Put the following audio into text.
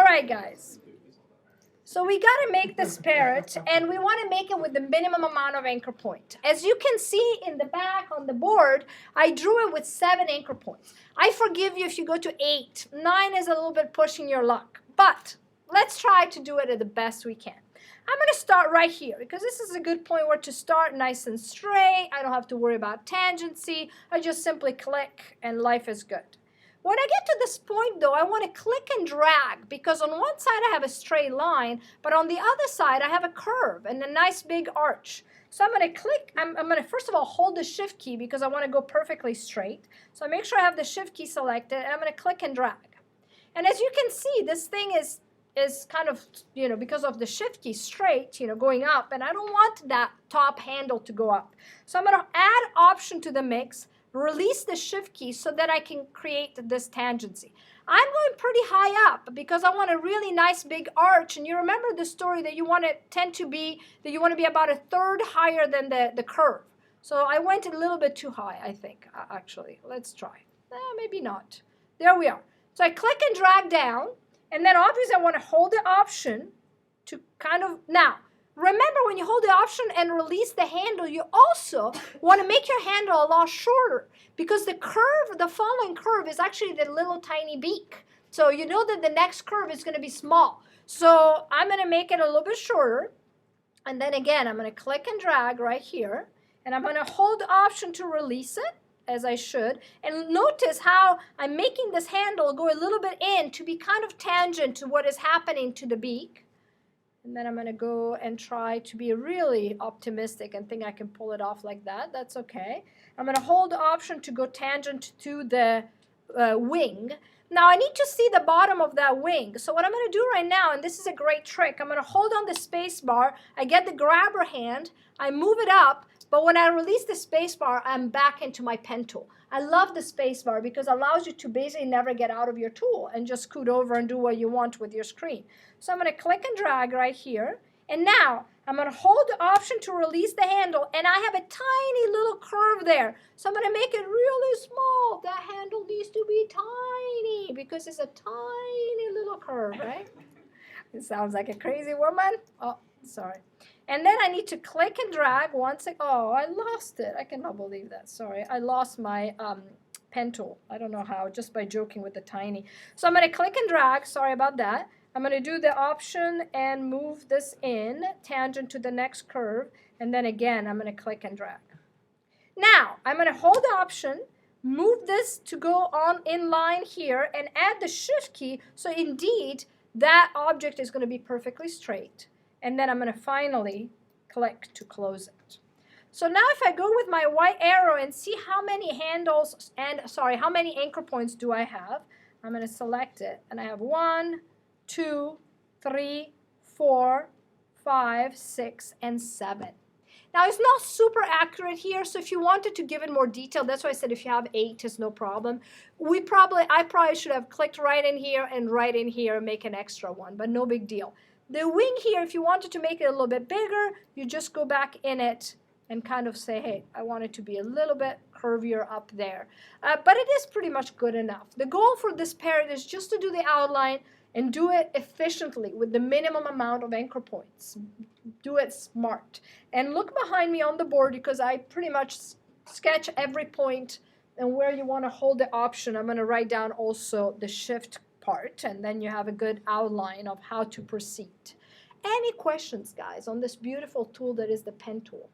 right, guys. So we got to make this parrot, and we want to make it with the minimum amount of anchor point. As you can see in the back on the board, I drew it with 7 anchor points. I forgive you if you go to 8. 9 is a little bit pushing your luck, but let's try to do it at the best we can. I'm going to start right here because this is a good point where to start nice and straight. I don't have to worry about tangency. I just simply click and life is good. When I get to this point, though, I want to click and drag because on one side I have a straight line, but on the other side I have a curve and a nice big arch. So I'm going to click. I'm going to first of all hold the Shift key because I want to go perfectly straight. So I make sure I have the Shift key selected, and I'm going to click and drag. And as you can see, this thing is kind of, because of the Shift key straight, going up, and I don't want that top handle to go up. So I'm going to add Option to the mix, release the Shift key so that I can create this tangency. I'm going pretty high up because I want a really nice big arch, and you remember the story that you want to be about 1/3 higher than the curve. So I went a little bit too high, I think, actually. Let's try. Maybe not. There we are. So I click and drag down, and then obviously I want to hold the Option to kind of, now, remember when you hold the Option and release the handle, you also want to make your handle a lot shorter because the curve, the following curve is actually the little tiny beak. So you know that the next curve is going to be small. So I'm going to make it a little bit shorter. And then again, I'm going to click and drag right here. And I'm going to hold the Option to release it, as I should. And notice how I'm making this handle go a little bit in to be kind of tangent to what is happening to the beak. And then I'm going to go and try to be really optimistic and think I can pull it off like that. That's okay. I'm going to hold the Option to go tangent to the wing. Now I need to see the bottom of that wing. So what I'm going to do right now, and this is a great trick, I'm going to hold on the space bar. I get the grabber hand. I move it up. But when I release the space bar, I'm back into my pen tool. I love the space bar because it allows you to basically never get out of your tool and just scoot over and do what you want with your screen. So I'm going to click and drag right here. And now I'm going to hold the Option to release the handle, and I have a tiny little curve there. So I'm going to make it really small. That handle needs to be tiny because it's a tiny little curve, right? It sounds like a crazy woman. Oh, sorry. And then I need to click and drag once. Oh, I lost it. I cannot believe that. Sorry. I lost my pen tool. I don't know how, just by joking with the tiny. So I'm going to click and drag. Sorry about that. I'm going to do the Option and move this in, tangent to the next curve. And then again, I'm going to click and drag. Now, I'm going to hold the Option, move this to go on in line here, and add the Shift key. So indeed, that object is going to be perfectly straight. And then I'm going to finally click to close it. So now if I go with my white arrow and see how many handles and, how many anchor points do I have, I'm going to select it. And I have 1, 2, 3, 4, 5, 6, and 7. Now it's not super accurate here, so if you wanted to give it more detail, that's why I said if you have 8, it's no problem. I probably should have clicked right in here and right in here and make an extra one, but no big deal. The wing here, if you wanted to make it a little bit bigger, you just go back in it and kind of say, hey, I want it to be a little bit curvier up there. But it is pretty much good enough. The goal for this parrot is just to do the outline and do it efficiently with the minimum amount of anchor points. Do it smart. And look behind me on the board because I pretty much sketch every point and where you want to hold the Option. I'm going to write down also the Shift part, and then you have a good outline of how to proceed. Any questions, guys, on this beautiful tool that is the pen tool?